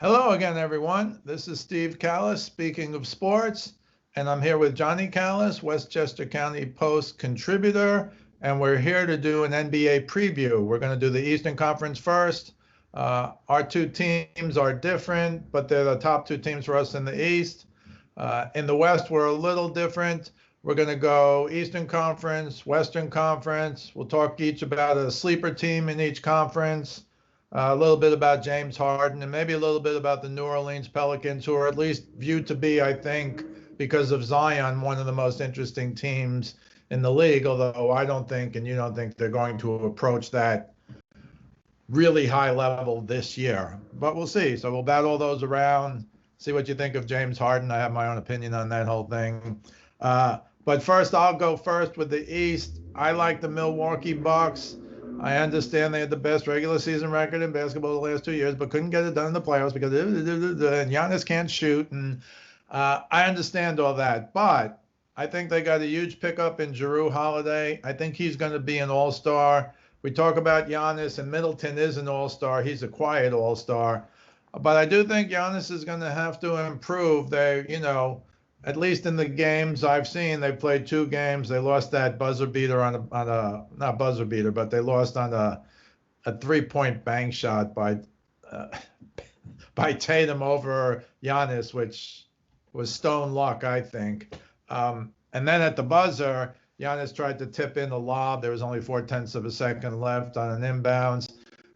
Hello again, everyone. This is Steve Kallas, speaking of sports, and I'm here with Johnnie Kallas, Westchester County Post contributor, and we're here to do an NBA preview. We're going to do the Eastern Conference first. Our two teams are different, but they're the top two teams for us in the East. In the West, we're a little different. We're going to go Eastern Conference, Western Conference. We'll talk each about a sleeper team in each conference, a little bit about James Harden, and maybe a little bit about the New Orleans Pelicans, who are at least viewed to be, I think, because of Zion, one of the most interesting teams in the league. Although I don't think, and you don't think, they're going to approach that really high level this year. But we'll see. So we'll bat all those around, see what you think of James Harden. I have my own opinion on that whole thing. But first, I'll go first with the East. I like the Milwaukee Bucks. I understand they had the best regular season record in basketball the last 2 years, but couldn't get it done in the playoffs because and Giannis can't shoot. And I understand all that. But I think they got a huge pickup in Jrue Holiday. I think he's going to be an all-star. We talk about Giannis, and Middleton is an all-star. He's a quiet all-star. But I do think Giannis is going to have to improve. At least in the games I've seen, they played two games. They lost that buzzer beater on a not buzzer beater, but they lost on a 3-point bank shot uh, by Tatum over Giannis, which was stone luck, I think. And then at the buzzer, Giannis tried to tip in the lob. There was only 0.4 of a second left on an inbounds.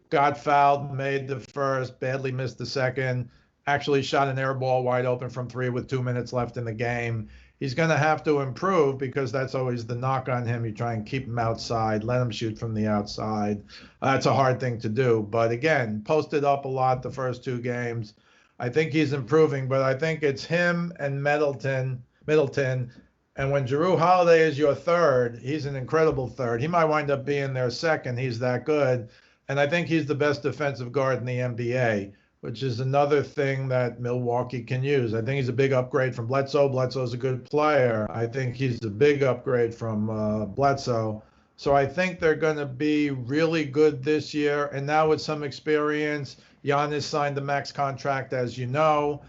Got fouled, made the first, badly missed the second. Actually shot an air ball wide open from three with 2 minutes left in the game. He's going to have to improve because that's always the knock on him. You try and keep him outside, let him shoot from the outside. That's a hard thing to do. But again, posted up a lot the first two games. I think he's improving, but I think it's him and Middleton. And when Jrue Holiday is your third, he's an incredible third. He might wind up being their second. He's that good. And I think he's the best defensive guard in the NBA, which is another thing that Milwaukee can use. I think he's a big upgrade from Bledsoe. Bledsoe's a good player. I think he's a big upgrade from Bledsoe. So I think they're going to be really good this year. And now with some experience, Giannis signed the max contract, as you know.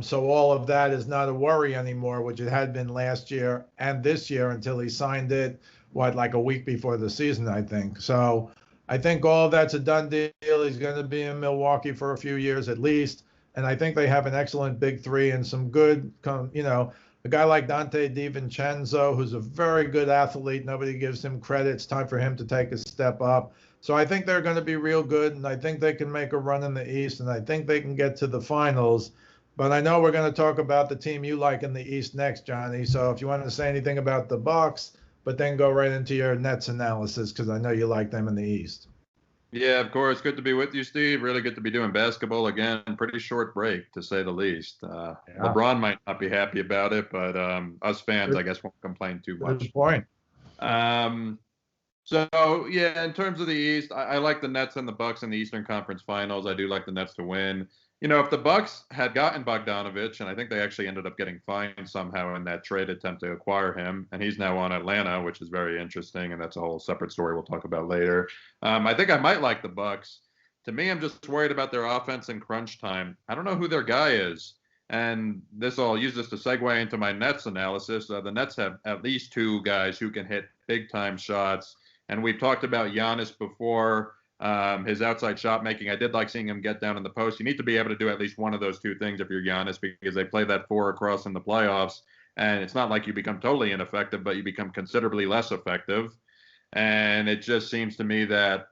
So all of that is not a worry anymore, which it had been last year and this year until he signed it, like a week before the season, I think. So I think all of that's a done deal. He's going to be in Milwaukee for a few years at least. And I think they have an excellent big three and some good, a guy like Dante DiVincenzo, who's a very good athlete. Nobody gives him credit. It's time for him to take a step up. So I think they're going to be real good. And I think they can make a run in the East. And I think they can get to the finals. But I know we're going to talk about the team you like in the East next, Johnny. So if you want to say anything about the Bucks, but then go right into your Nets analysis because I know you like them in the East. Yeah, of course. Good to be with you, Steve. Really good to be doing basketball again. Pretty short break, to say the least. Yeah. LeBron might not be happy about it, but us fans, I guess, won't complain too much. Good point. So, yeah, in terms of the East, I like the Nets and the Bucks in the Eastern Conference Finals. I do like the Nets to win. If the Bucks had gotten Bogdanovich, and I think they actually ended up getting fined somehow in that trade attempt to acquire him, and he's now on Atlanta, which is very interesting, and that's a whole separate story we'll talk about later. I think I might like the Bucks. To me, I'm just worried about their offense in crunch time. I don't know who their guy is, and I'll use this to segue into my Nets analysis. The Nets have at least two guys who can hit big-time shots, and we've talked about Giannis before. His outside shot making, I did like seeing him get down in the post. You need to be able to do at least one of those two things if you're Giannis, because they play that four across in the playoffs, and it's not like you become totally ineffective, but you become considerably less effective. And it just seems to me that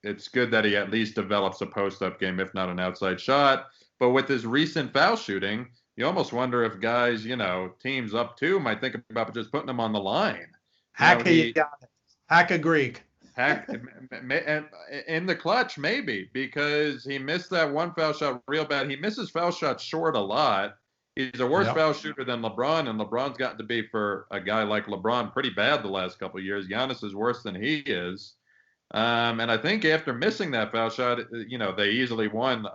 it's good that he at least develops a post-up game, if not an outside shot. But with his recent foul shooting, you almost wonder if guys, teams up two might think about just putting him on the line. Hack a Greek. In the clutch, maybe, because he missed that one foul shot real bad. He misses foul shots short a lot. He's a worse foul shooter than LeBron, and LeBron's gotten to be, for a guy like LeBron, pretty bad the last couple of years. Giannis is worse than he is. And I think after missing that foul shot, they easily won.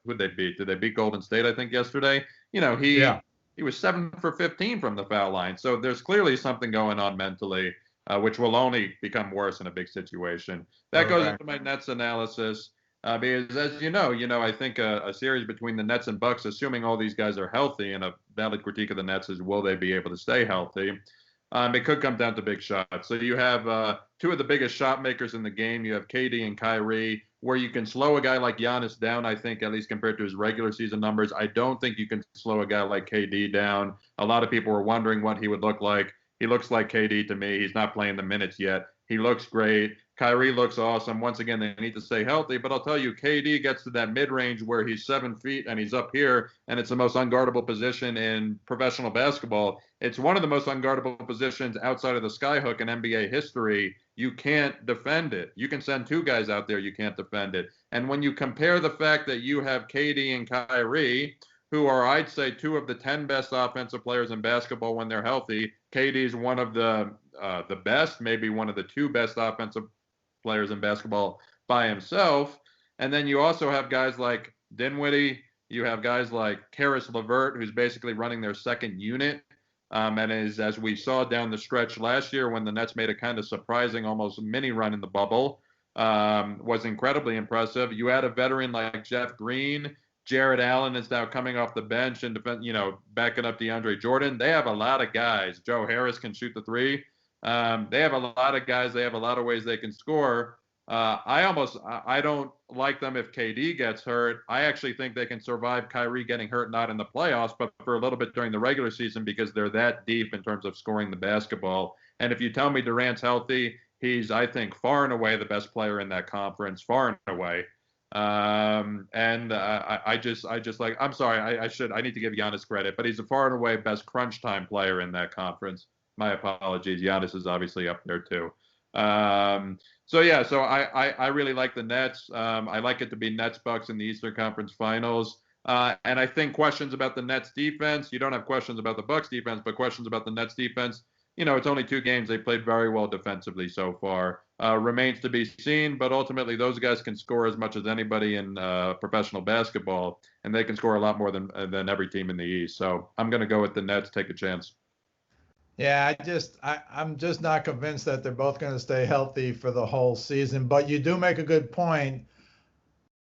Who'd they beat? Did they beat Golden State, I think, yesterday? He was 7 for 15 from the foul line. So there's clearly something going on mentally. Which will only become worse in a big situation. That goes into my Nets analysis. Because as you know, I think a series between the Nets and Bucks, assuming all these guys are healthy, and a valid critique of the Nets is will they be able to stay healthy? It could come down to big shots. So you have two of the biggest shot makers in the game. You have KD and Kyrie, where you can slow a guy like Giannis down, I think, at least compared to his regular season numbers. I don't think you can slow a guy like KD down. A lot of people were wondering what he would look like. He looks like KD to me. He's not playing the minutes yet. He looks great. Kyrie looks awesome. Once again, they need to stay healthy. But I'll tell you, KD gets to that mid-range where he's 7 feet and he's up here, and it's the most unguardable position in professional basketball. It's one of the most unguardable positions outside of the skyhook in NBA history. You can't defend it. You can send two guys out there, you can't defend it. And when you compare the fact that you have KD and Kyrie, who are, I'd say, two of the 10 best offensive players in basketball when they're healthy. KD's one of the best, maybe one of the two best offensive players in basketball by himself. And then you also have guys like Dinwiddie. You have guys like Karis LeVert, who's basically running their second unit. And as we saw down the stretch last year when the Nets made a kind of surprising, almost mini run in the bubble, was incredibly impressive. You add a veteran like Jeff Green. Jared Allen is now coming off the bench and backing up DeAndre Jordan. They have a lot of guys. Joe Harris can shoot the three. They have a lot of guys. They have a lot of ways they can score. I don't like them if KD gets hurt. I actually think they can survive Kyrie getting hurt, not in the playoffs, but for a little bit during the regular season because they're that deep in terms of scoring the basketball. And if you tell me Durant's healthy, he's, I think, far and away the best player in that conference, far and away. I just like, I'm sorry, I need to give Giannis credit, but he's a far and away best crunch time player in that conference. My apologies. Giannis is obviously up there too. So I really like the Nets. I like it to be Nets Bucks in the Eastern Conference Finals. And I think questions about the Nets defense, you don't have questions about the Bucks defense, but questions about the Nets defense, it's only 2 games. They played very well defensively so far. Remains to be seen, but ultimately those guys can score as much as anybody in professional basketball, and they can score a lot more than every team in the East. So I'm going to go with the Nets, take a chance. Yeah, I'm just not convinced that they're both going to stay healthy for the whole season. But you do make a good point.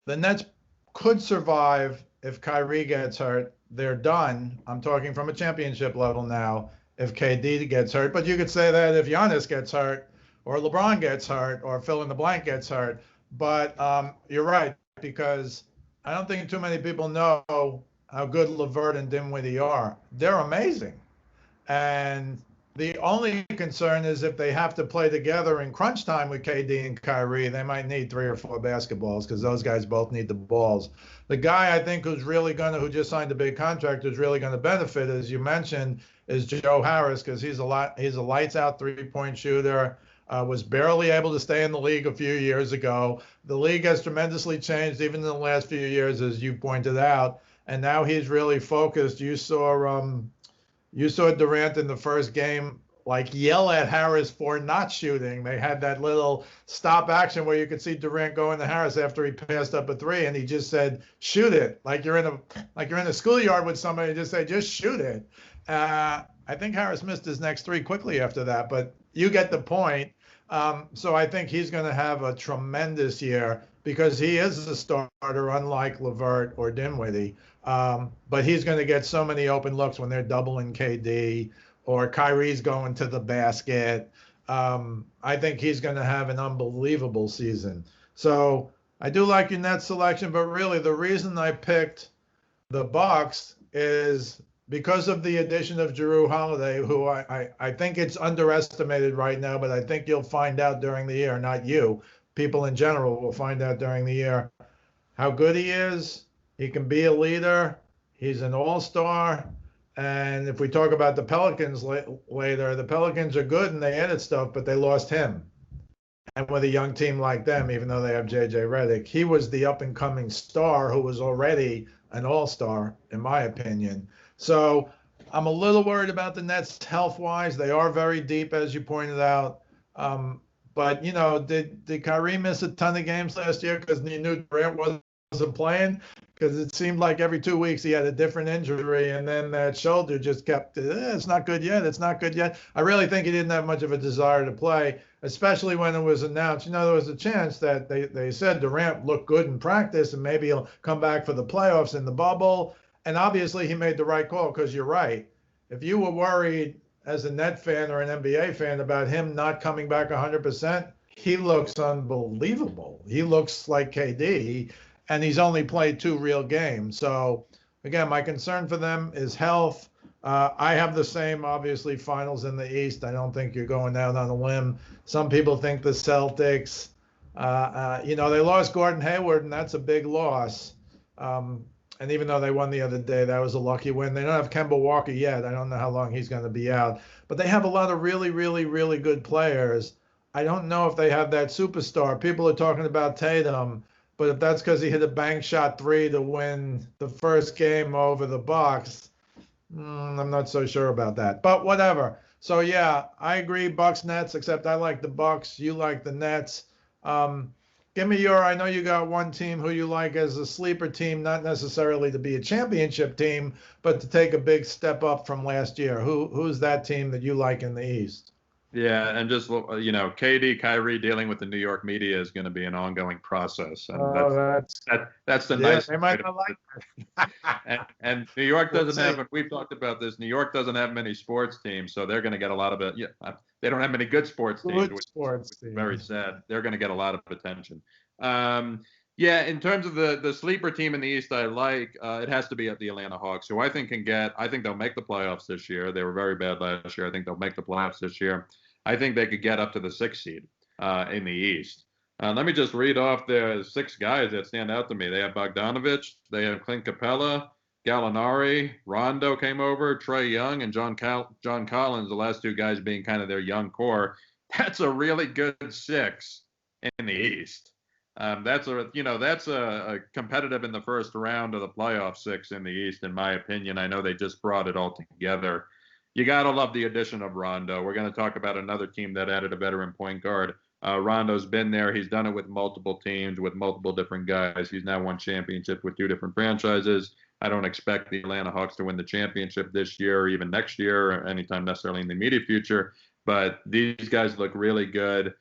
The Nets could survive if Kyrie gets hurt. They're done. I'm talking from a championship level now. If KD gets hurt, but you could say that if Giannis gets hurt, or LeBron gets hurt, or fill in the blank gets hurt. But you're right, because I don't think too many people know how good LeVert and Dinwiddie are. They're amazing. And the only concern is if they have to play together in crunch time with KD and Kyrie, they might need 3 or 4 basketballs because those guys both need the balls. The guy I think who just signed a big contract, who's really going to benefit, as you mentioned, is Joe Harris, because he's a lights out 3-point shooter. Was barely able to stay in the league a few years ago. The league has tremendously changed even in the last few years, as you pointed out. And now he's really focused. You saw Durant in the first game yell at Harris for not shooting. They had that little stop action where you could see Durant going to Harris after he passed up a 3, and he just said, "Shoot it!" Like you're in a schoolyard with somebody, just say, "Just shoot it." I think Harris missed his next 3 quickly after that, but you get the point. So I think he's going to have a tremendous year because he is a starter, unlike LeVert or Dinwiddie. But he's going to get so many open looks when they're doubling KD or Kyrie's going to the basket. I think he's going to have an unbelievable season. So I do like your Nets selection, but really the reason I picked the Bucks is because of the addition of Jrue Holiday, who I think it's underestimated right now, but I think you'll find out during the year, not you, people in general will find out during the year how good he is. He can be a leader. He's an all-star. And if we talk about the Pelicans later, the Pelicans are good and they added stuff, but they lost him. And with a young team like them, even though they have J.J. Redick, he was the up-and-coming star who was already an all-star, in my opinion. So I'm a little worried about the Nets health-wise. They are very deep, as you pointed out. But, did Kyrie miss a ton of games last year because you knew Durant wasn't wasn't playing because it seemed like every 2 weeks he had a different injury, and then that shoulder just kept, it's not good yet, it's not good yet. I really think he didn't have much of a desire to play, especially when it was announced. There was a chance that they said Durant looked good in practice and maybe he'll come back for the playoffs in the bubble. And obviously he made the right call, because you're right. If you were worried as a Net fan or an NBA fan about him not coming back 100%, he looks unbelievable. He looks like KD, and he's only played 2 real games. So again, my concern for them is health. I have the same, obviously, finals in the East. I don't think you're going out on a limb. Some people think the Celtics. They lost Gordon Hayward, and that's a big loss. And even though they won the other day, that was a lucky win. They don't have Kemba Walker yet. I don't know how long he's going to be out. But they have a lot of really, really, really good players. I don't know if they have that superstar. People are talking about Tatum, but if that's because he hit a bank shot 3 to win the first game over the Bucks, I'm not so sure about that. But whatever. So yeah, I agree, Bucks Nets, except I like the Bucks. You like the Nets. Give me I know you got one team who you like as a sleeper team, not necessarily to be a championship team, but to take a big step up from last year. Who's that team that you like in the East? Yeah, and just KD, Kyrie dealing with the New York media is going to be an ongoing process, and that's the nice. They might not like that. and New York doesn't have, and we've talked about this. New York doesn't have many sports teams, so they're going to get a lot of it. Yeah, they don't have many good sports teams. Which is very sad. They're going to get a lot of attention. Yeah, in terms of the sleeper team in the East, I like it has to be the Atlanta Hawks, who I think they'll make the playoffs this year. They were very bad last year. I think they'll make the playoffs this year. I think they could get up to the 6th seed in the East. Let me just read off the 6 guys that stand out to me. They have Bogdanovich, they have Clint Capella, Gallinari, Rondo came over, Trae Young, and John Collins, the last 2 guys being kind of their young core. That's a really good 6 in the East. That's a competitive in the first round of the playoff 6 in the East, in my opinion. I know they just brought it all together. You got to love the addition of Rondo. We're going to talk about another team that added a veteran point guard. Rondo's been there. He's done it with multiple teams, with multiple different guys. He's now won championships with 2 different franchises. I don't expect the Atlanta Hawks to win the championship this year or even next year or anytime necessarily in the immediate future. But these guys look really good.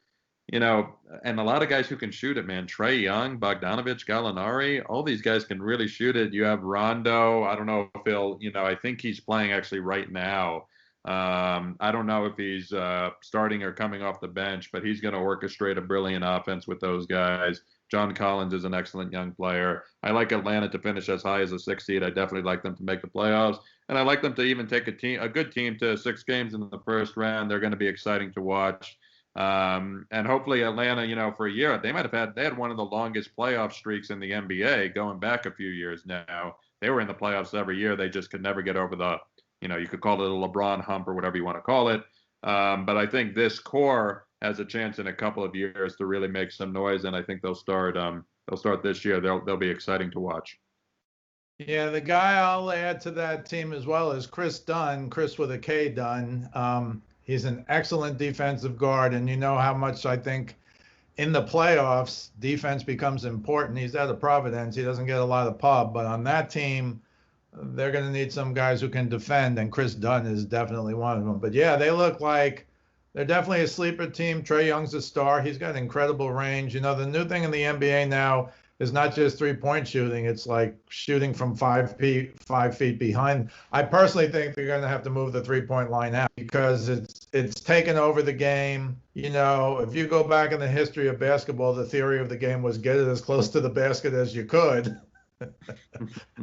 And a lot of guys who can shoot it, man. Trae Young, Bogdanovich, Gallinari, all these guys can really shoot it. You have Rondo. I don't know if I think he's playing actually right now. I don't know if he's starting or coming off the bench, but he's going to orchestrate a brilliant offense with those guys. John Collins is an excellent young player. I like Atlanta to finish as high as a 6th seed. I definitely like them to make the playoffs. And I like them to even take a good team to 6 games in the first round. They're going to be exciting to watch. And hopefully Atlanta, for a year, they had one of the longest playoff streaks in the NBA going back a few years now. They were in the playoffs every year. They just could never get over the, you could call it a LeBron hump or whatever you want to call it. But I think this core has a chance in a couple of years to really make some noise. And I think they'll start this year. They'll be exciting to watch. Yeah, the guy I'll add to that team as well is Chris Dunn, Chris with a K, Dunn. He's an excellent defensive guard, and you know how much I think in the playoffs defense becomes important. He's out of Providence. He doesn't get a lot of pub, but on that team, they're going to need some guys who can defend, and Chris Dunn is definitely one of them. But yeah, they look like they're definitely a sleeper team. Trae Young's a star. He's got incredible range. The new thing in the NBA now is not just 3-point shooting. It's like shooting from 5 feet behind. I personally think they're going to have to move the 3-point line out because it's taken over the game. If you go back in the history of basketball, the theory of the game was get it as close to the basket as you could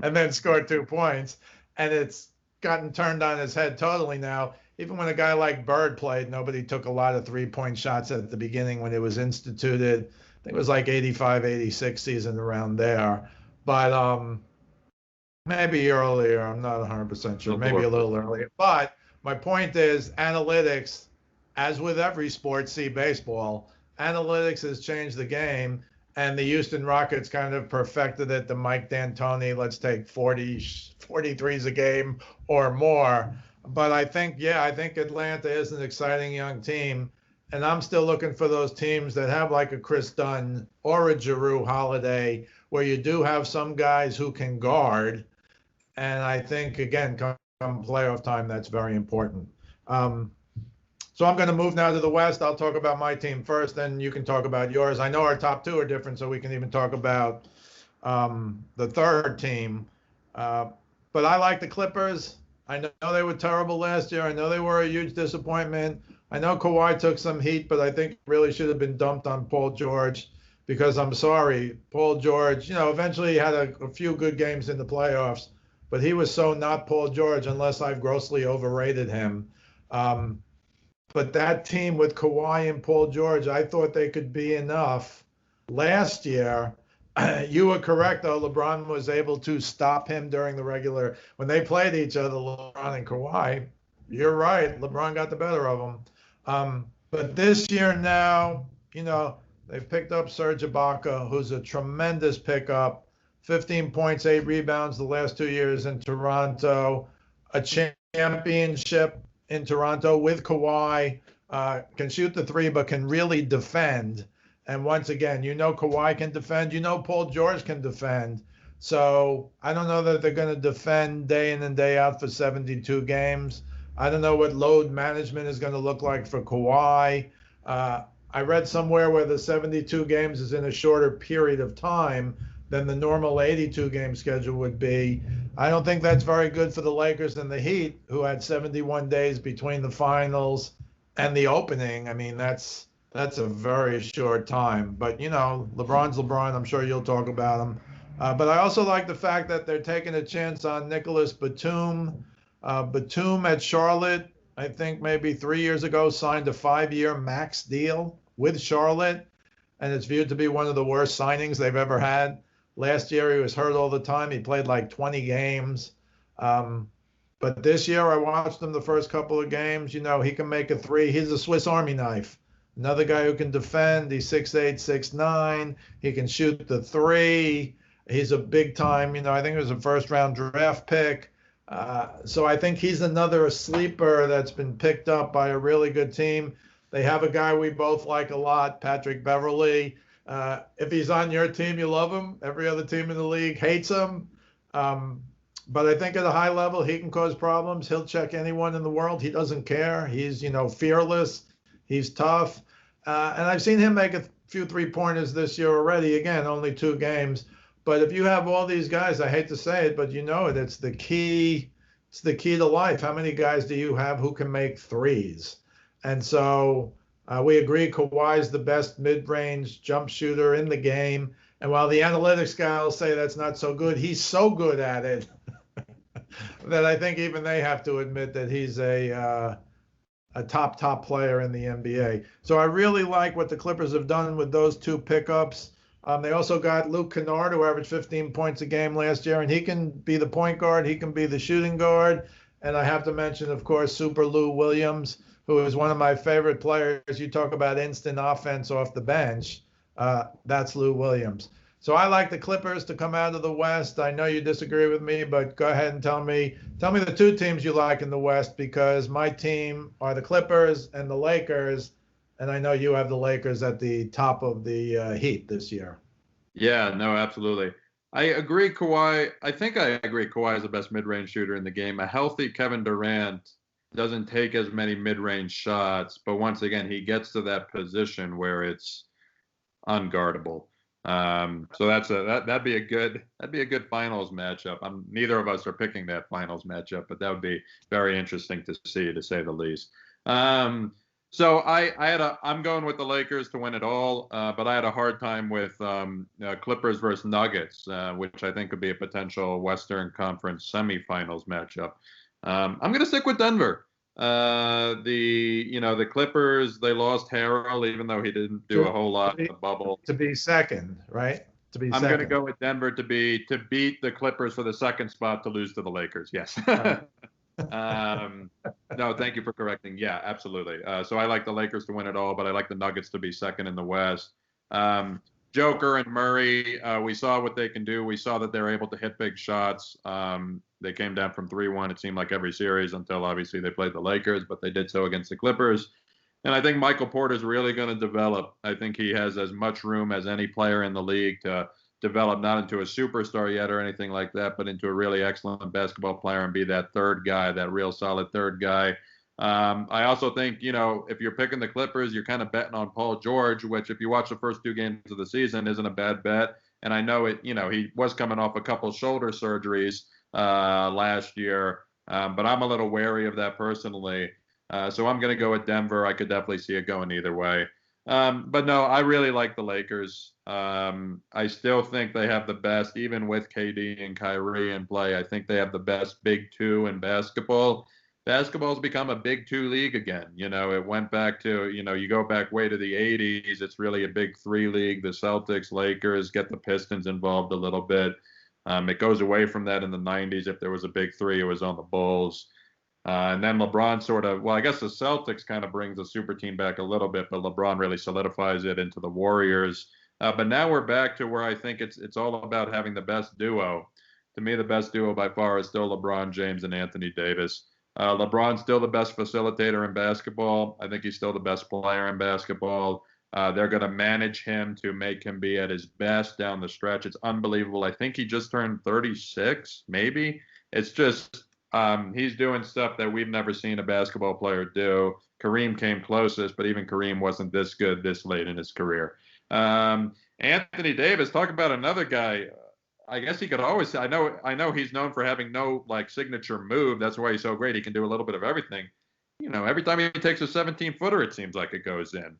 and then score 2 points. And it's gotten turned on its head totally now. Even when a guy like Bird played, nobody took a lot of 3-point shots at the beginning when it was instituted. I think it was like 85, 86 season around there. But maybe earlier. I'm not 100% sure. Maybe a little earlier. But my point is analytics, as with every sport, see baseball, analytics has changed the game. And the Houston Rockets kind of perfected it. The Mike D'Antoni, let's take 43s a game or more. But I think Atlanta is an exciting young team. And I'm still looking for those teams that have like a Chris Dunn or a Giroux Holiday, where you do have some guys who can guard. And I think, again, come playoff time, that's very important. Um, so I'm going to move now to the West. I'll talk about my team first, then you can talk about yours. I know our top two are different, so we can even talk about the third team. Uh, but I like the Clippers. I know they were terrible last year. I know they were a huge disappointment. I know Kawhi took some heat, but I think it really should have been dumped on Paul George because I'm sorry, Paul George, eventually he had a few good games in the playoffs, but he was so not Paul George unless I've grossly overrated him. Um, but that team with Kawhi and Paul George, I thought they could be enough last year. You were correct, though. LeBron was able to stop him during the regular when they played each other, LeBron and Kawhi. You're right. LeBron got the better of them. But this year now, they've picked up Serge Ibaka, who's a tremendous pickup. 15 points, 8 rebounds the last 2 years in Toronto. A championship in Toronto with Kawhi. Can shoot the three, but can really defend. And once again, Kawhi can defend. Paul George can defend. So I don't know that they're going to defend day in and day out for 72 games. I don't know what load management is going to look like for Kawhi. I read somewhere where the 72 games is in a shorter period of time than the normal 82 game schedule would be. I don't think that's very good for the Lakers and the Heat, who had 71 days between the finals and the opening. I mean, that's a very short time. But, LeBron's LeBron. I'm sure you'll talk about him. But I also like the fact that they're taking a chance on Nicholas Batum. Batum at Charlotte, I think maybe 3 years ago, signed a 5-year max deal with Charlotte. And it's viewed to be one of the worst signings they've ever had. Last year, he was hurt all the time. He played like 20 games. But this year, I watched him the first couple of games. He can make a three. He's a Swiss Army knife. Another guy who can defend. He's 6'8", 6'9". He can shoot the three. He's a big time, I think it was a first-round draft pick. So I think he's another sleeper that's been picked up by a really good team. They have a guy we both like a lot, Patrick Beverley. If he's on your team, you love him. Every other team in the league hates him. But I think at a high level, he can cause problems. He'll check anyone in the world. He doesn't care. He's, fearless. He's tough. And I've seen him make a few three-pointers this year already. Again, only 2 games. But if you have all these guys, I hate to say it, but it's the key. It's the key to life. How many guys do you have who can make threes? And so we agree Kawhi's the best mid-range jump shooter in the game. And while the analytics guy will say that's not so good, he's so good at it that I think even they have to admit that he's a top player in the NBA. So I really like what the Clippers have done with those 2 pickups. They also got Luke Kennard, who averaged 15 points a game last year, and he can be the point guard. He can be the shooting guard. And I have to mention, of course, Super Lou Williams, who is one of my favorite players. You talk about instant offense off the bench. That's Lou Williams. So I like the Clippers to come out of the West. I know you disagree with me, but go ahead and tell me the 2 teams you like in the West, because my team are the Clippers and the Lakers. And I know you have the Lakers at the top of the Heat this year. Yeah, no, absolutely. I agree Kawhi is the best mid-range shooter in the game. A healthy Kevin Durant doesn't take as many mid-range shots, but once again, he gets to that position where it's unguardable. So that'd be a good finals matchup. Neither of us are picking that finals matchup, but that would be very interesting to see, to say the least. So I'm going with the Lakers to win it all, but I had a hard time with Clippers versus Nuggets, which I think could be a potential Western Conference semifinals matchup. I'm going to stick with Denver. The Clippers, they lost Harrell, even though he didn't do a whole lot in the bubble. To be second, right? I'm going to go with Denver to beat the Clippers for the second spot to lose to the Lakers. Yes. No, thank you for correcting. Yeah, absolutely. So I like the Lakers to win it all, but I like the Nuggets to be second in the West. Joker and Murray, we saw what they can do. We saw that they're able to hit big shots. They came down from 3-1, it seemed like every series, until obviously they played the Lakers, but they did so against the Clippers. And I think Michael Porter's really going to develop. I think he has as much room as any player in the league to develop, not into a superstar yet or anything like that, but into a really excellent basketball player and be that third guy, that real solid third guy. I also think, if you're picking the Clippers, you're kind of betting on Paul George, which if you watch the first 2 games of the season isn't a bad bet. And I know he was coming off a couple shoulder surgeries last year, but I'm a little wary of that personally. So I'm going to go with Denver. I could definitely see it going either way. But no, I really like the Lakers. I still think they have the best, even with KD and Kyrie in play. I think they have the best big two in basketball. Basketball's become a big two league again. It went back to, you go back way to the 80s. It's really a big three league. The Celtics, Lakers, get the Pistons involved a little bit. It goes away from that in the 90s. If there was a big three, it was on the Bulls. And then LeBron I guess the Celtics kind of brings the super team back a little bit, but LeBron really solidifies it into the Warriors. But now we're back to where I think it's all about having the best duo. To me, the best duo by far is still LeBron James and Anthony Davis. LeBron's still the best facilitator in basketball. I think he's still the best player in basketball. They're going to manage him to make him be at his best down the stretch. It's unbelievable. I think he just turned 36, maybe. It's just he's doing stuff that we've never seen a basketball player do. Kareem came closest, but even Kareem wasn't this good this late in his career. Anthony Davis, talk about another guy. I guess he could always. I know he's known for having no signature move. That's why he's so great. He can do a little bit of everything. Every time he takes a 17-footer, it seems like it goes in.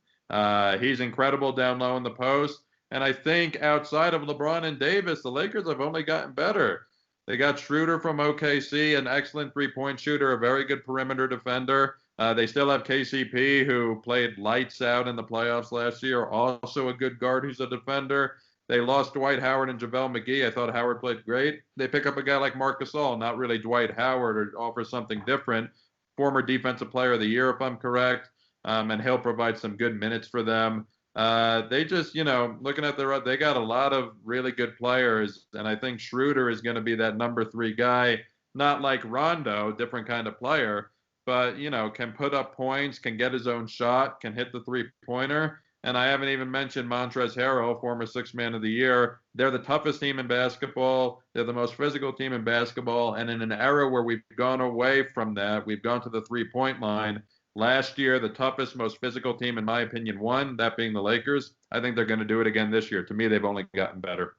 He's incredible down low in the post. And I think outside of LeBron and Davis, the Lakers have only gotten better. They got Schroeder from OKC, an excellent three-point shooter, a very good perimeter defender. They still have KCP, who played lights out in the playoffs last year, also a good guard who's a defender. They lost Dwight Howard and JaVale McGee. I thought Howard played great. They pick up a guy like Marc Gasol, not really Dwight Howard, or offer something different. Former Defensive Player of the Year, if I'm correct, and he'll provide some good minutes for them. They just, looking at they got a lot of really good players, and I think Schroeder is going to be that number 3 guy, not like Rondo, different kind of player, but, can put up points, can get his own shot, can hit the three-pointer. And I haven't even mentioned Montrezl Harrell, former Sixth Man of the Year. They're the toughest team in basketball. They're the most physical team in basketball. And in an era where we've gone away from that, we've gone to the three-point line. Last year, the toughest, most physical team, in my opinion, won, that being the Lakers. I think they're going to do it again this year. To me, they've only gotten better.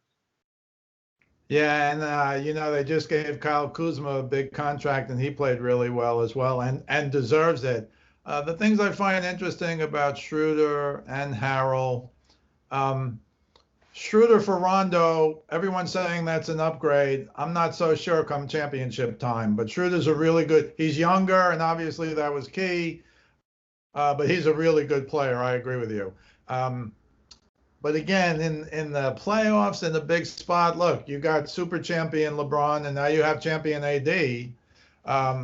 Yeah, and they just gave Kyle Kuzma a big contract, and he played really well as well, and deserves it. The things I find interesting about Schroeder and Harrell, Schroeder for Rondo, everyone's saying that's an upgrade. I'm not so sure come championship time, but Schroeder's a really good. He's younger, and obviously that was key, but he's a really good player. I agree with you. But again, in the playoffs, in the big spot, look, you got super champion LeBron, and now you have champion AD.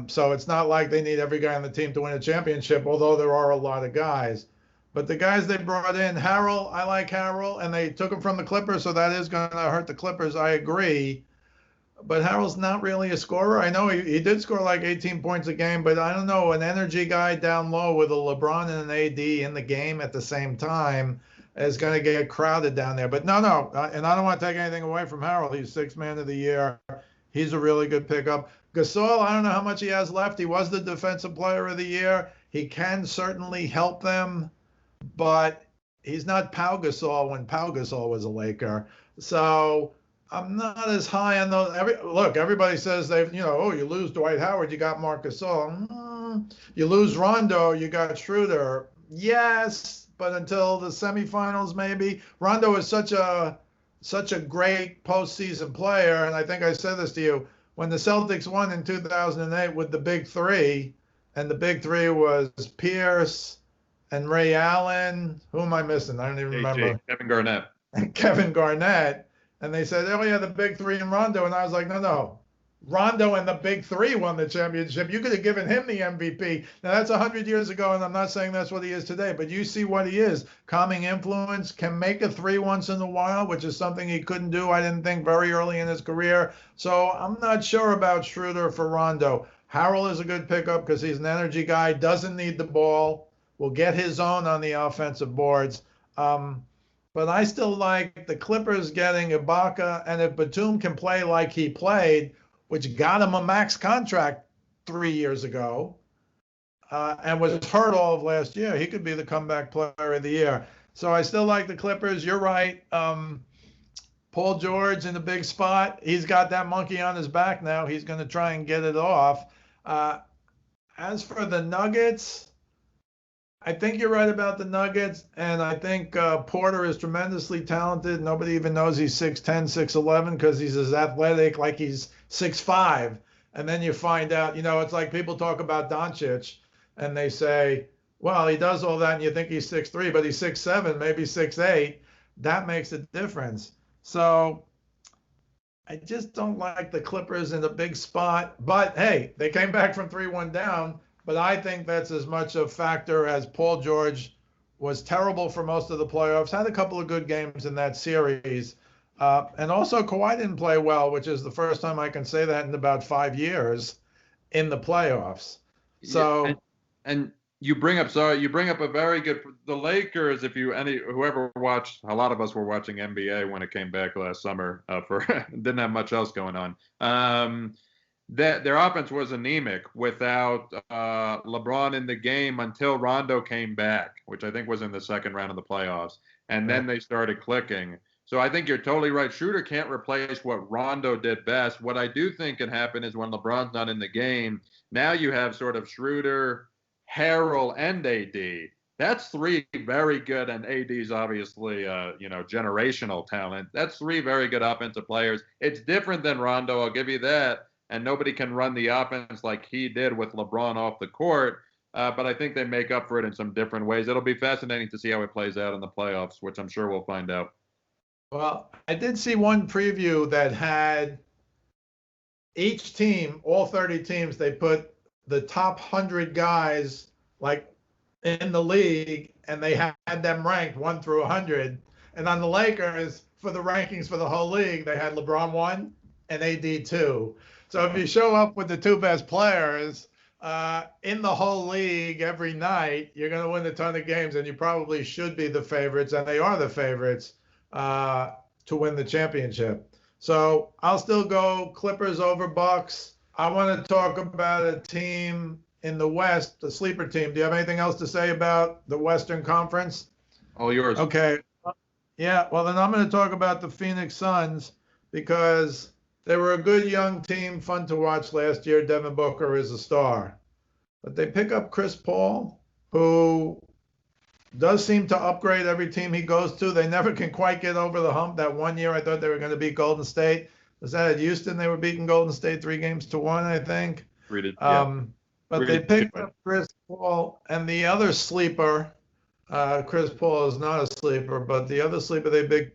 So it's not like they need every guy on the team to win a championship, although there are a lot of guys. But the guys they brought in, Harrell, I like Harrell, and they took him from the Clippers, so that is going to hurt the Clippers. I agree. But Harrell's not really a scorer. I know he did score like 18 points a game, but I don't know, an energy guy down low with a LeBron and an AD in the game at the same time is going to get crowded down there. But no, and I don't want to take anything away from Harrell. He's Sixth Man of the Year. He's a really good pickup. Gasol, I don't know how much he has left. He was the Defensive Player of the Year. He can certainly help them, but he's not Pau Gasol when Pau Gasol was a Laker. So I'm not as high on those. Everybody says you lose Dwight Howard, you got Marc Gasol. You lose Rondo, you got Schroeder. Yes, but until the semifinals, maybe. Rondo is such a great postseason player, and I think I said this to you. When the Celtics won in 2008 with the big three, and the big three was Pierce and Ray Allen. Who am I missing? I don't even remember. Kevin Garnett. And Kevin Garnett. And they said, oh, yeah, the big three and Rondo. And I was like, no. Rondo and the big three won the championship. You could have given him the MVP. Now, that's 100 years ago, and I'm not saying that's what he is today, but you see what he is. Calming influence, can make a three once in a while, which is something he couldn't do, I didn't think, very early in his career. So I'm not sure about Schroeder for Rondo. Harrell is a good pickup because he's an energy guy, doesn't need the ball. will get his own on the offensive boards. But I still like the Clippers getting Ibaka, and if Batum can play like he played, which got him a max contract 3 years ago, and was hurt all of last year, he could be the comeback player of the year. So I still like the Clippers. You're right. Paul George in the big spot. He's got that monkey on his back now. He's going to try and get it off. As for the Nuggets, I think you're right about the Nuggets, and I think Porter is tremendously talented. Nobody even knows he's 6'10", 6'11", because he's as athletic like he's 6'5". And then you find out, it's like people talk about Doncic, and they say, well, he does all that, and you think he's 6'3", but he's 6'7", maybe 6'8". That makes a difference. So I just don't like the Clippers in a big spot. But, hey, they came back from 3-1 down. But I think that's as much a factor as Paul George was terrible for most of the playoffs, had a couple of good games in that series. And also Kawhi didn't play well, which is the first time I can say that in about 5 years in the playoffs. So, yeah, and you bring up a very good, the Lakers. Whoever watched, a lot of us were watching NBA when it came back last summer. Didn't have much else going on. Their offense was anemic without LeBron in the game until Rondo came back, which I think was in the second round of the playoffs, and then they started clicking. So I think you're totally right. Schroeder can't replace what Rondo did best. What I do think can happen is when LeBron's not in the game, now you have sort of Schroeder, Harrell, and AD. That's three very good, and AD's obviously, generational talent. That's three very good offensive players. It's different than Rondo, I'll give you that, and nobody can run the offense like he did with LeBron off the court, but I think they make up for it in some different ways. It'll be fascinating to see how it plays out in the playoffs, which I'm sure we'll find out. Well, I did see one preview that had each team, all 30 teams, they put the top 100 guys like in the league, and they had them ranked 1 through 100. And on the Lakers, for the rankings for the whole league, they had LeBron 1 and AD 2. So if you show up with the two best players in the whole league every night, you're going to win a ton of games, and you probably should be the favorites, and they are the favorites to win the championship. So I'll still go Clippers over Bucks. I want to talk about a team in the West, the sleeper team. Do you have anything else to say about the Western Conference? All yours. Okay. Yeah, well, then I'm going to talk about the Phoenix Suns because they were a good young team, fun to watch last year. Devin Booker is a star. But they pick up Chris Paul, who does seem to upgrade every team he goes to. They never can quite get over the hump. That one year I thought they were going to beat Golden State. Was that at Houston? They were beating Golden State 3-1, I think. But they picked up Chris Paul, and the other sleeper, Chris Paul is not a sleeper, but the other sleeper they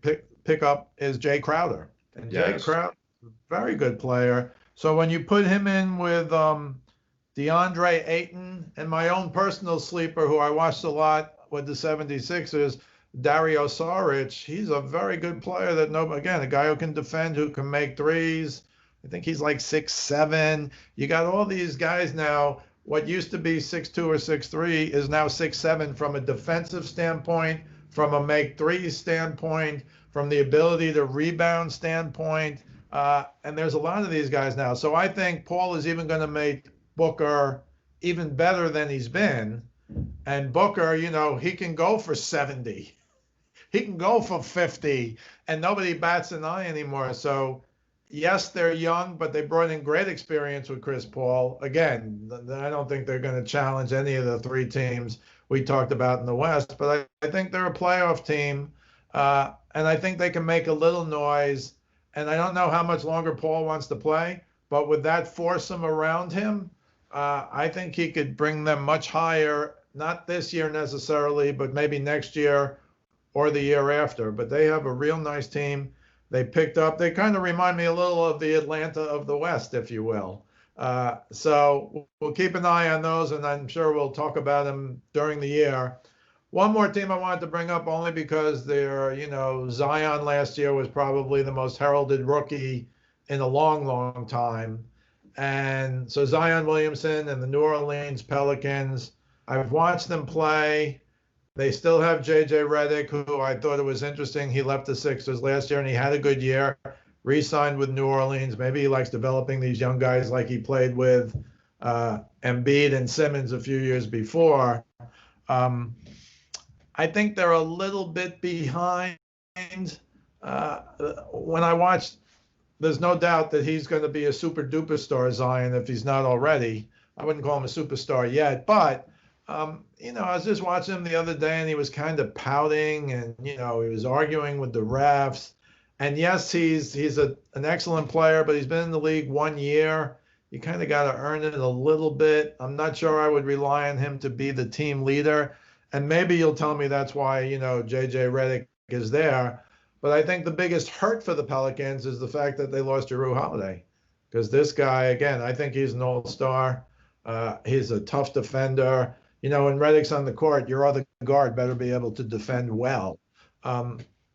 pick up is Jay Crowder. And Jay Crowder is a very good player. So when you put him in with DeAndre Ayton and my own personal sleeper, who I watched a lot with the 76ers, Dario Saric, he's a very good player again, a guy who can defend, who can make threes. I think he's like 6'7". You got all these guys now. What used to be 6'2" or 6'3" is now 6'7" from a defensive standpoint, from a make threes standpoint, from the ability to rebound standpoint. And there's a lot of these guys now. So I think Paul is even going to make Booker even better than he's been. And Booker, he can go for 70. He can go for 50, and nobody bats an eye anymore. So yes, they're young, but they brought in great experience with Chris Paul. Again, I don't think they're going to challenge any of the three teams we talked about in the West, but I think they're a playoff team, and I think they can make a little noise. And I don't know how much longer Paul wants to play, but with that foursome around him, I think he could bring them much higher, not this year necessarily, but maybe next year or the year after. But they have a real nice team. They kind of remind me a little of the Atlanta of the West, if you will. So we'll keep an eye on those, and I'm sure we'll talk about them during the year. One more team I wanted to bring up only because Zion last year was probably the most heralded rookie in a long, long time. And so Zion Williamson and the New Orleans Pelicans, I've watched them play. They still have J.J. Redick, who I thought it was interesting. He left the Sixers last year and he had a good year. Re-signed with New Orleans. Maybe he likes developing these young guys like he played with Embiid and Simmons a few years before. Um, I think they're a little bit behind. When I watched, there's no doubt that he's going to be a super duper star, Zion, if he's not already. I wouldn't call him a superstar yet, but I was just watching him the other day and he was kind of pouting and, he was arguing with the refs. And yes, he's an excellent player, but he's been in the league 1 year. You kind of got to earn it a little bit. I'm not sure I would rely on him to be the team leader. And maybe you'll tell me that's why, J.J. Redick is there. But I think the biggest hurt for the Pelicans is the fact that they lost Jrue Holiday. Because this guy, again, I think he's an all-star. He's a tough defender. When Redick's on the court, your other guard better be able to defend well.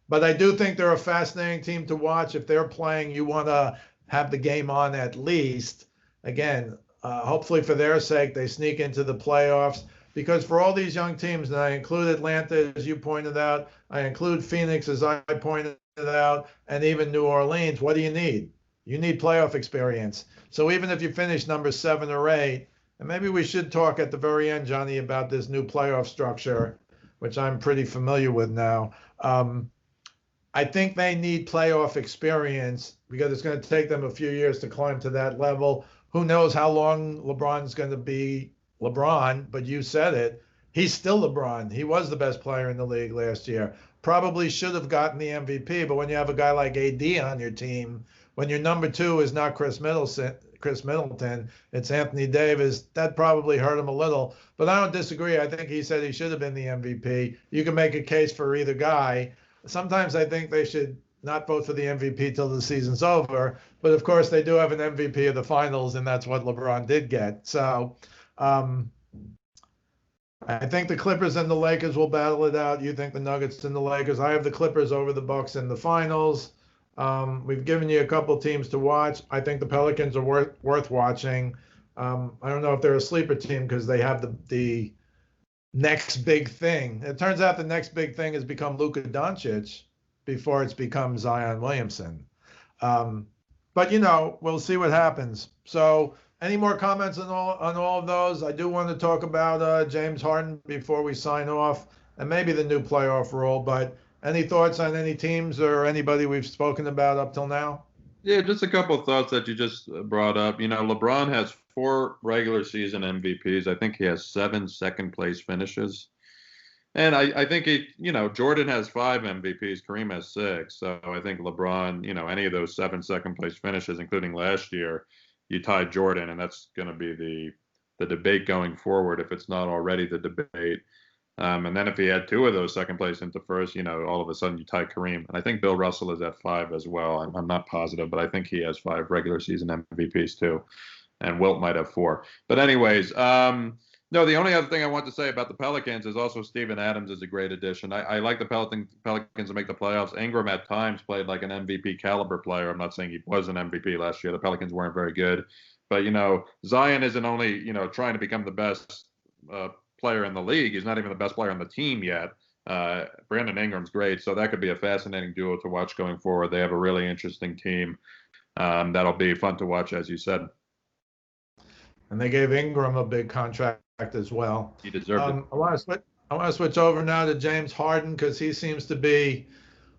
But I do think they're a fascinating team to watch. If they're playing, you want to have the game on at least. Again, hopefully for their sake, they sneak into the playoffs. Because for all these young teams, and I include Atlanta, as you pointed out, I include Phoenix, as I pointed out, and even New Orleans, what do you need? You need playoff experience. So even if you finish number 7 or 8, and maybe we should talk at the very end, Johnny, about this new playoff structure, which I'm pretty familiar with now. I think they need playoff experience because it's going to take them a few years to climb to that level. Who knows how long LeBron's going to be LeBron, but you said it. He's still LeBron. He was the best player in the league last year. Probably should have gotten the MVP, but when you have a guy like AD on your team, when your number 2 is not Chris Middleton, it's Anthony Davis, that probably hurt him a little. But I don't disagree. I think he said he should have been the MVP. You can make a case for either guy. Sometimes I think they should not vote for the MVP till the season's over. But of course, they do have an MVP of the finals, and that's what LeBron did get. So I think the Clippers and the Lakers will battle it out. You think the Nuggets and the Lakers. I have the Clippers over the Bucks in the finals. We've given you a couple teams to watch. I think the Pelicans are worth watching. I don't know if they're a sleeper team because they have the next big thing. It turns out the next big thing has become Luka Doncic before it's become Zion Williamson. But we'll see what happens. So any more comments on all of those? I do want to talk about James Harden before we sign off, and maybe the new playoff rule. But any thoughts on any teams or anybody we've spoken about up till now? Yeah, just a couple of thoughts that you just brought up. LeBron has 4 regular season MVPs. I think he has 7 second place finishes. And I think Jordan has 5 MVPs, Kareem has 6. So I think LeBron, any of those 7 second place finishes, including last year, you tied Jordan, and that's going to be the debate going forward if it's not already the debate. And then if he had 2 of those second place into first, all of a sudden you tie Kareem. And I think Bill Russell is at 5 as well. I'm not positive, but I think he has 5 regular season MVPs too. And Wilt might have 4. But anyways, no, the only other thing I want to say about the Pelicans is also Steven Adams is a great addition. I like the Pelicans to make the playoffs. Ingram at times played like an MVP caliber player. I'm not saying he was an MVP last year. The Pelicans weren't very good. But, Zion isn't only, trying to become the best player in the league. He's not even the best player on the team yet. Brandon Ingram's great. So that could be a fascinating duo to watch going forward. They have a really interesting team. That'll be fun to watch, as you said. And they gave Ingram a big contract as well. He deserved it. I want to switch over now to James Harden because he seems to be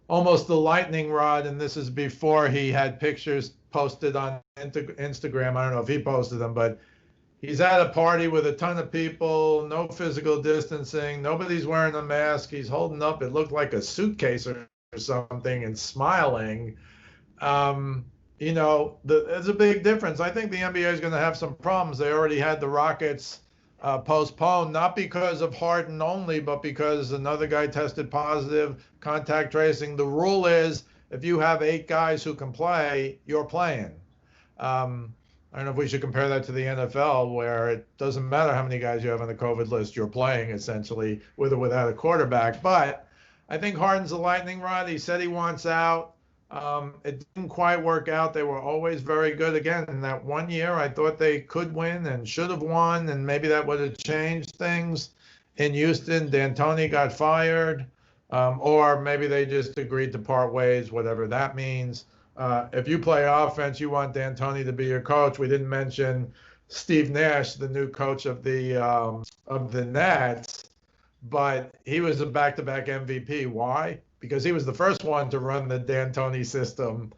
almost the lightning rod, and this is before he had pictures posted on Instagram. I don't know if he posted them, but he's at a party with a ton of people, no physical distancing, nobody's wearing a mask. He's holding up, it looked like a suitcase or something, and smiling. There's a big difference. I think the NBA is going to have some problems. They already had the Rockets postponed, not because of Harden only, but because another guy tested positive, contact tracing. The rule is if you have 8 guys who can play, you're playing. I don't know if we should compare that to the NFL, where it doesn't matter how many guys you have on the COVID list, you're playing essentially with or without a quarterback. But I think Harden's a lightning rod. He said he wants out. It didn't quite work out. They were always very good. Again, in that one year, I thought they could win and should have won, and maybe that would have changed things. In Houston, D'Antoni got fired, or maybe they just agreed to part ways, whatever that means. If you play offense, you want D'Antoni to be your coach. We didn't mention Steve Nash, the new coach of the Nets, but he was a back-to-back MVP. Why? Because he was the first one to run the D'Antoni system.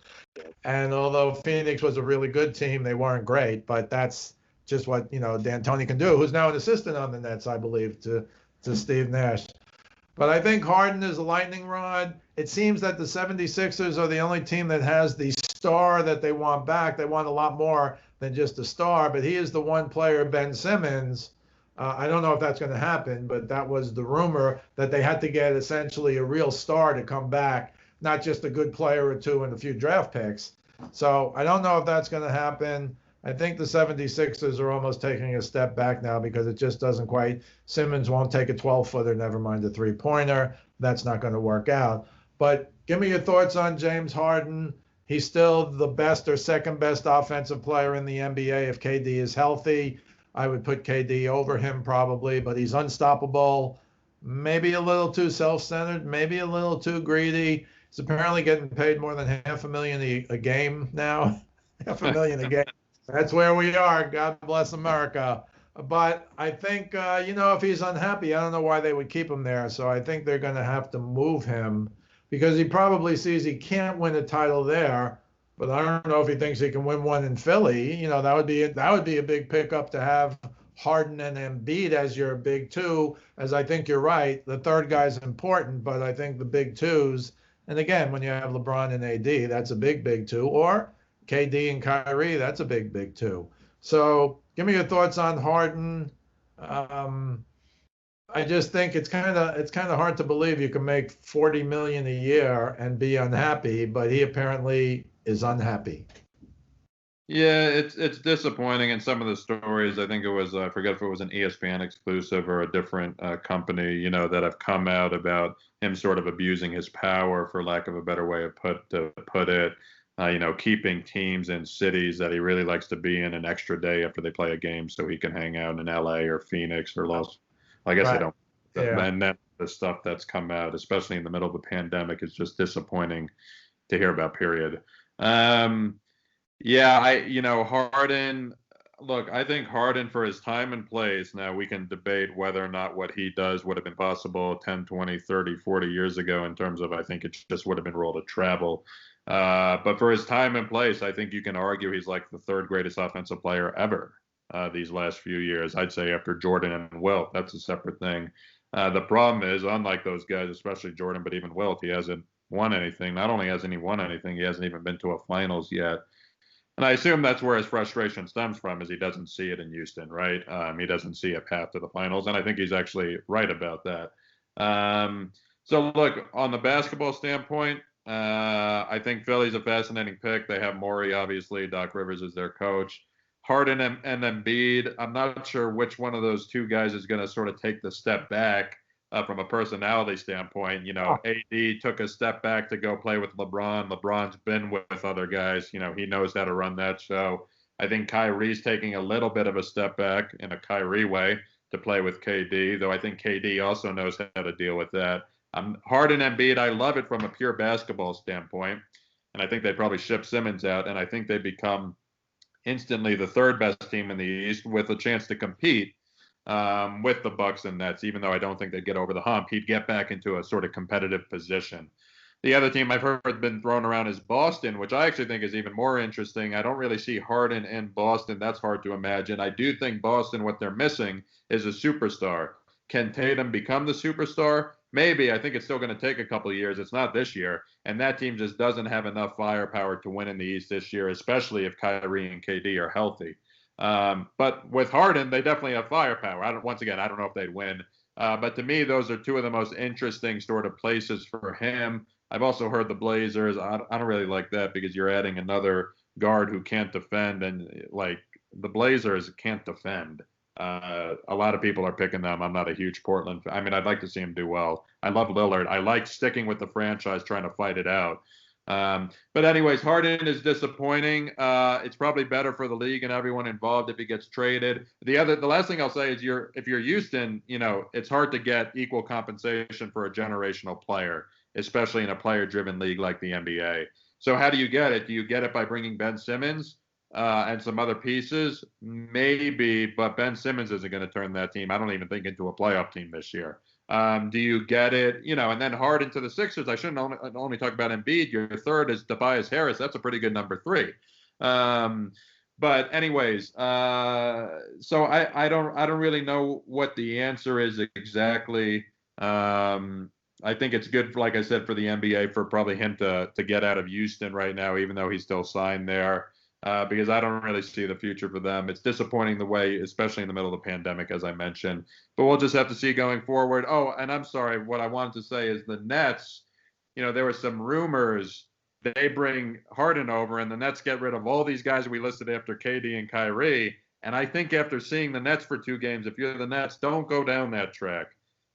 And although Phoenix was a really good team, they weren't great. But that's just what D'Antoni can do. Who's now an assistant on the Nets, I believe, to Steve Nash. But I think Harden is a lightning rod. It seems that the 76ers are the only team that has the star that they want back. They want a lot more than just a star, but he is the one player, Ben Simmons. I don't know if that's going to happen, but that was the rumor that they had to get essentially a real star to come back, not just a good player or two and a few draft picks. So I don't know if that's going to happen. I think the 76ers are almost taking a step back now because it just doesn't quite. Simmons won't take a 12-footer, never mind a three-pointer. That's not going to work out. But give me your thoughts on James Harden. He's still the best or second best offensive player in the NBA if KD is healthy. I would put KD over him probably, but he's unstoppable. Maybe a little too self-centered, maybe a little too greedy. He's apparently getting paid more than $500,000 a game now. $500,000 a game. That's where we are. God bless America. But I think, if he's unhappy, I don't know why they would keep him there. So I think they're going to have to move him because he probably sees he can't win a title there. But I don't know if he thinks he can win one in Philly. That would be a big pickup to have Harden and Embiid as your big two. As I think you're right, the third guy's important, but I think the big twos. And again, when you have LeBron and AD, that's a big two. Or KD and Kyrie, that's a big two. So give me your thoughts on Harden. I just think it's kind of hard to believe you can make 40 million a year and be unhappy, but he apparently is unhappy. Yeah, it's disappointing in some of the stories. I think it was I forget if it was an ESPN exclusive or a different company, that have come out about him sort of abusing his power, for lack of a better way of put it. Keeping teams in cities that he really likes to be in an extra day after they play a game so he can hang out in LA or Phoenix or I guess Right. they don't. Yeah. And then the stuff that's come out, especially in the middle of a pandemic, is just disappointing to hear about, period. Yeah, Harden, look, I think Harden for his time and place, now we can debate whether or not what he does would have been possible 10, 20, 30, 40 years ago in terms of I think it just would have been rule of travel. But for his time and place, I think you can argue he's like the third greatest offensive player ever these last few years. I'd say after Jordan and Wilt. That's a separate thing. The problem is, unlike those guys, especially Jordan, but even Wilt, he hasn't won anything. Not only hasn't he won anything, he hasn't even been to a finals yet. And I assume that's where his frustration stems from, is he doesn't see it in Houston, right? He doesn't see a path to the finals, and I think he's actually right about that. So look, on the basketball standpoint, I think Philly's a fascinating pick. They have Morey, obviously. Doc Rivers is their coach. Harden and Embiid, I'm not sure which one of those two guys is going to sort of take the step back from a personality standpoint. AD took a step back to go play with LeBron. LeBron's been with other guys. He knows how to run that show. I think Kyrie's taking a little bit of a step back in a Kyrie way to play with KD, though I think KD also knows how to deal with that. Harden and Embiid, I love it from a pure basketball standpoint, and I think they probably ship Simmons out, and I think they become instantly the third best team in the East with a chance to compete with the Bucks and Nets. Even though I don't think they'd get over the hump, he'd get back into a sort of competitive position. The other team I've heard been thrown around is Boston, which I actually think is even more interesting. I don't really see Harden in Boston. That's hard to imagine. I do think Boston, what they're missing is a superstar. Can Tatum become the superstar? Maybe. I think it's still going to take a couple of years. It's not this year. And that team just doesn't have enough firepower to win in the East this year, especially if Kyrie and KD are healthy. But with Harden, they definitely have firepower. Once again, I don't know if they'd win. But to me, those are two of the most interesting sort of places for him. I've also heard the Blazers. I don't really like that because you're adding another guard who can't defend. And like the Blazers can't defend. A lot of people are picking them. I'm not a huge Portland fan. I mean, I'd like to see him do well. I love Lillard. I like sticking with the franchise, trying to fight it out. But anyways, Harden is disappointing. It's probably better for the league and everyone involved if he gets traded. The last thing I'll say is if you're Houston, it's hard to get equal compensation for a generational player, especially in a player-driven league like the NBA. So how do you get it? Do you get it by bringing Ben Simmons and some other pieces? Maybe, but Ben Simmons isn't going to turn that team, I don't even think, into a playoff team this year. Do you get it? And then Harden to the Sixers. I shouldn't only talk about Embiid. Your third is Tobias Harris. That's a pretty good number 3. But anyways, so I don't really know what the answer is exactly. I think it's good, like I said, for the NBA for probably him to get out of Houston right now, even though he's still signed there. Because I don't really see the future for them. It's disappointing the way, especially in the middle of the pandemic, as I mentioned. But we'll just have to see going forward. Oh, and I'm sorry, what I wanted to say is the Nets, there were some rumors they bring Harden over and the Nets get rid of all these guys we listed after KD and Kyrie. And I think after seeing the Nets for 2 games, if you're the Nets, don't go down that track.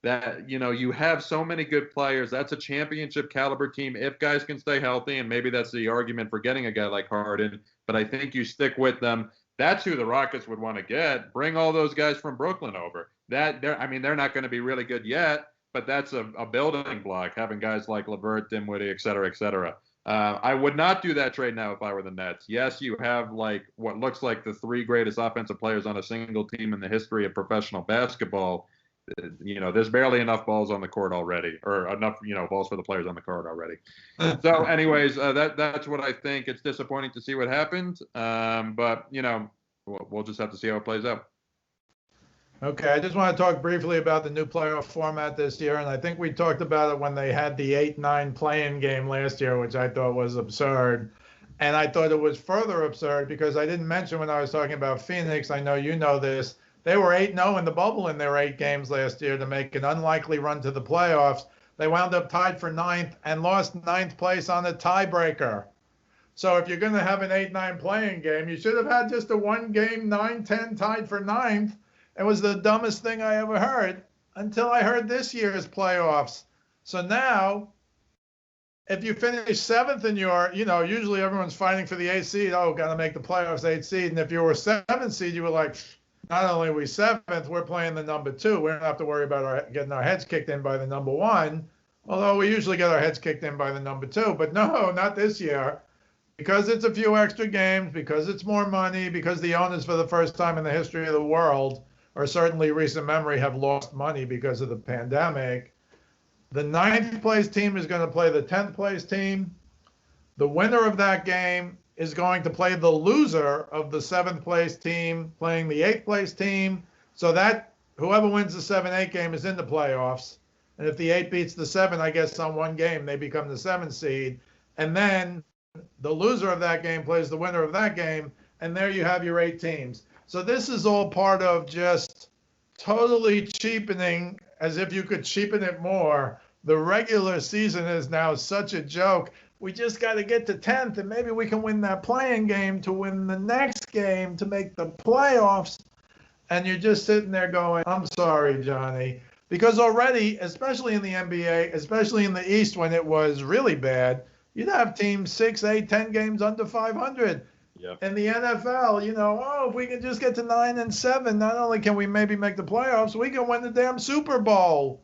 That, you have so many good players. That's a championship caliber team if guys can stay healthy, and maybe that's the argument for getting a guy like Harden. But I think you stick with them. That's who the Rockets would want to get. Bring all those guys from Brooklyn over. They're not going to be really good yet, but that's a building block, having guys like LeVert, Dinwiddie, et cetera, et cetera. I would not do that trade now if I were the Nets. Yes, you have like what looks like the 3 greatest offensive players on a single team in the history of professional basketball. There's barely enough balls on the court already, or enough, balls for the players on the court already. So anyways, that's what I think. It's disappointing to see what happened. But, we'll just have to see how it plays out. Okay, I just want to talk briefly about the new playoff format this year, and I think we talked about it when they had the 8-9 play-in game last year, which I thought was absurd. And I thought it was further absurd because I didn't mention when I was talking about Phoenix, I know you know this, they were 8-0 in the bubble in their 8 games last year to make an unlikely run to the playoffs. They wound up tied for 9th and lost 9th place on a tiebreaker. So if you're going to have an 8-9 playing game, you should have had just a 1-game 9-10 tied for 9th. It was the dumbest thing I ever heard until I heard this year's playoffs. So now, if you finish 7th in your, usually everyone's fighting for the 8th seed. Oh, got to make the playoffs 8th seed. And if you were 7th seed, you were like, not only are we 7th, we're playing the number 2. We don't have to worry about getting our heads kicked in by the number 1, although we usually get our heads kicked in by the number 2. But no, not this year. Because it's a few extra games, because it's more money, because the owners for the first time in the history of the world, or certainly recent memory, have lost money because of the pandemic. The 9th place team is going to play the 10th place team. The winner of that game is going to play the loser of the 7th place team playing the 8th place team. So that whoever wins the 7-8 game is in the playoffs. And if the 8 beats the 7, I guess on 1 game, they become the 7th seed. And then the loser of that game plays the winner of that game. And there you have your 8 teams. So this is all part of just totally cheapening, as if you could cheapen it more. The regular season is now such a joke. We just got to get to 10th, and maybe we can win that playing game to win the next game to make the playoffs. And you're just sitting there going, I'm sorry, Johnny. Because already, especially in the NBA, especially in the East when it was really bad, you'd have teams 6, 8, 10 games under 500. Yep. In the NFL, if we can just get to 9-7, not only can we maybe make the playoffs, we can win the damn Super Bowl.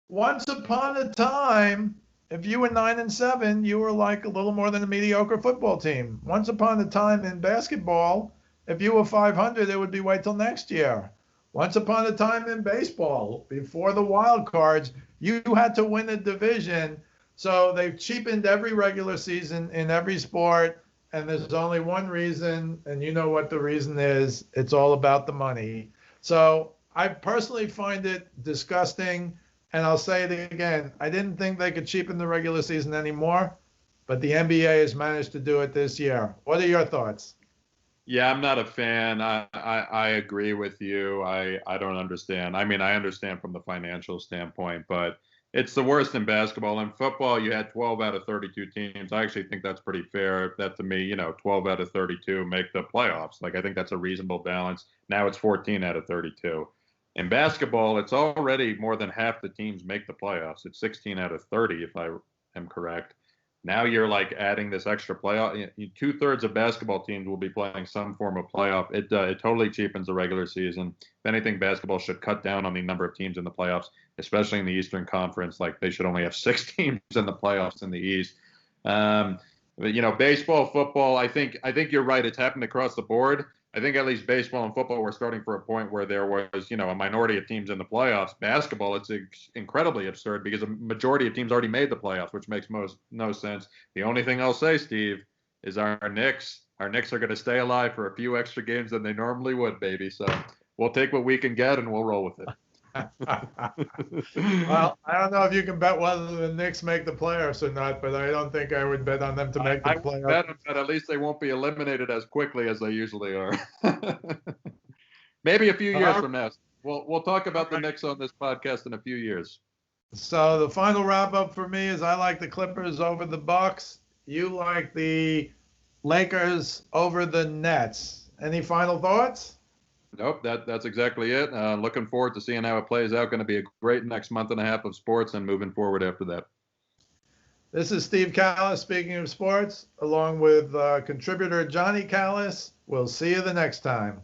Once upon a time, if you were 9-7, you were like a little more than a mediocre football team. Once upon a time in basketball, if you were 500, it would be wait till next year. Once upon a time in baseball, before the wild cards, you had to win a division. So they've cheapened every regular season in every sport. And there's only one reason, and you know what the reason is. It's all about the money. So I personally find it disgusting. And I'll say it again. I didn't think they could cheapen the regular season anymore, but the NBA has managed to do it this year. What are your thoughts? Yeah, I'm not a fan. I agree with you. I don't understand. I mean, I understand from the financial standpoint, but it's the worst in basketball. In football, you had 12 out of 32 teams. I actually think that's pretty fair. That to me, 12 out of 32 make the playoffs. Like, I think that's a reasonable balance. Now it's 14 out of 32. In basketball, it's already more than half the teams make the playoffs. It's 16 out of 30, if I am correct. Now you're like adding this extra playoff. 2/3 of basketball teams will be playing some form of playoff. It totally cheapens the regular season. If anything, basketball should cut down on the number of teams in the playoffs, especially in the Eastern Conference. Like they should only have 6 teams in the playoffs in the East. But baseball, football. I think you're right. It's happened across the board. I think at least baseball and football were starting for a point where there was, a minority of teams in the playoffs. Basketball, it's incredibly absurd because a majority of teams already made the playoffs, which makes no sense. The only thing I'll say, Steve, is our Knicks. Our Knicks are going to stay alive for a few extra games than they normally would, baby. So we'll take what we can get and we'll roll with it. Well, I don't know if you can bet whether the Knicks make the playoffs or not, but I don't think I would bet on them to make the playoffs. I bet them, but at least they won't be eliminated as quickly as they usually are. Maybe a few years from now. We'll talk about the Knicks on this podcast in a few years. So the final wrap up for me is I like the Clippers over the Bucks. You like the Lakers over the Nets. Any final thoughts? Nope, that's exactly it. Looking forward to seeing how it plays out. Going to be a great next month and a half of sports and moving forward after that. This is Steve Kallas speaking of sports, along with contributor Johnnie Kallas. We'll see you the next time.